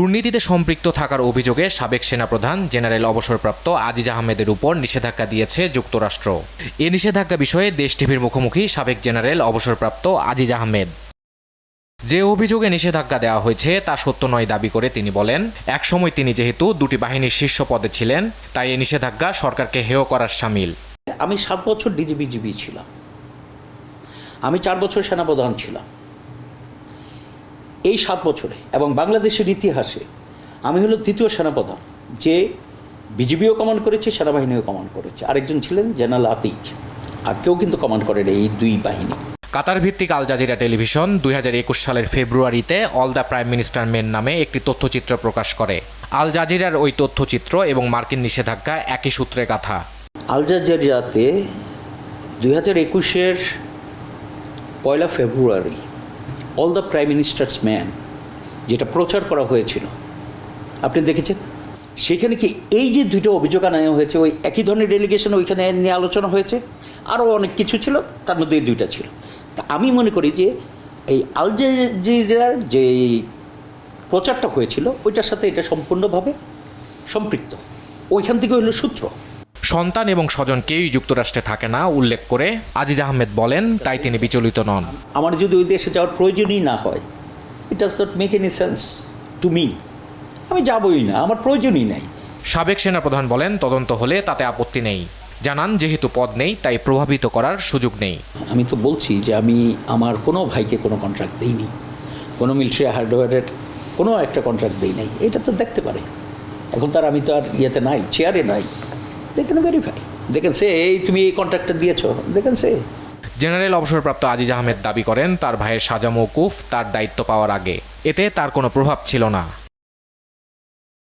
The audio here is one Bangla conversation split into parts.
দুর্নীতিতে সম্পৃক্ত থাকার অভিযোগে সাবেক সেনাপ্রধান জেনারেল অবসরপ্রাপ্ত আজিজ আহমেদের উপর নিষেধাজ্ঞা দিয়েছে যুক্তরাষ্ট্র। এ নিষেধাজ্ঞা বিষয়ে দেশ টিভির মুখোমুখি সাবেক জেনারেল অবসরপ্রাপ্ত আজিজ আহমেদ। যে অভিযোগে নিষেধাজ্ঞা দেওয়া হয়েছে তা সত্য নয় দাবি করে তিনি বলেন, একসময় তিনি যেহেতু দুটি বাহিনীর শীর্ষ পদে ছিলেন, তাই এ নিষেধাজ্ঞা সরকারকে হেয় করার শামিল। আমি 7 বছর ডিজিবিজিবি ছিলাম, আমি 4 বছর সেনাপ্রধান ছিলাম। এই 7 বছরে এবং বাংলাদেশের ইতিহাসে আমি হলো দ্বিতীয় সেনাপ্রধান যে বিজিবিও কমান্ড করেছে, সেনাবাহিনীও কমান্ড করেছে। আরেকজন ছিলেন জেনারেল আতিক, আর কেউ কিন্তু কমান্ড করেন এই দুই বাহিনী। কাতার ভিত্তিক আল জাজিরা টেলিভিশন 2021 সালের ফেব্রুয়ারিতে all the prime minister men নামে একটি তথ্যচিত্র প্রকাশ করে। আল জাজিরার ওই তথ্যচিত্র এবং মার্কিন নিষেধাজ্ঞা একই সূত্রে গাঁথা। আল জাজিরাতে 2021-এর 1 ফেব্রুয়ারি all the prime minister's man যেটা প্রচার করা হয়েছিল, আপনি দেখেছেন সেখানে কি এই যে দুটো অভিযোগ আনা হয়েছে, ওই একই ধরনের ডেলিগেশন ওইখানে নিয়ে আলোচনা হয়েছে, আরও অনেক কিছু ছিল, তার মধ্যে এই দুইটা ছিল। তা আমি মনে করি যে এই আল জাজিরার যে প্রচারটা হয়েছিল ওইটার সাথে এটা সম্পূর্ণভাবে সম্পৃক্ত, ওইখান থেকে হলো সূত্র। সন্তান এবং স্বজন কেউই যুক্তরাষ্ট্রে থাকে না উল্লেখ করে আজিজ আহমেদ বলেন, তাই তিনি বিচলিত নন। আমার যদি ওই দেশে যাওয়ার প্রয়োজনই না হয়, it does not make any sense to me, আমি যাবই না, আমার প্রয়োজনই নাই। সাবেক সেনাপ্রধান বলেন, তদন্ত হলে তাতে আপত্তি নেই। জানান, যেহেতু পদ নেই তাই প্রভাবিত করার সুযোগ নেই। আমি তো বলছি যে আমি আমার কোনো ভাইকে কোনো কন্ট্রাক্ট দিইনি, কোনো মিলিটারি হার্ডওয়্যারের কোনো একটা কন্ট্রাক্ট দিই নাই। এটা তো দেখতে পারে। এখন তার আমি তো আর ইয়েতে নাই, চেয়ারে নাই, দেখেন ভেরিফাই, দেখেন সে এই তুমি এই কন্ট্রাক্টটা দিয়েছ, দেখেন সে। জেনারেল অবসরপ্রাপ্ত আজিজ আহমেদ দাবি করেন, তার ভাইয়ের সাজা মওকুফ তার দায়িত্ব পাওয়ার আগে, এতে তার কোনো প্রভাব ছিল না।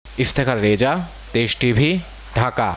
ইফতেখার রেজা, দেশ টিভি, ঢাকা।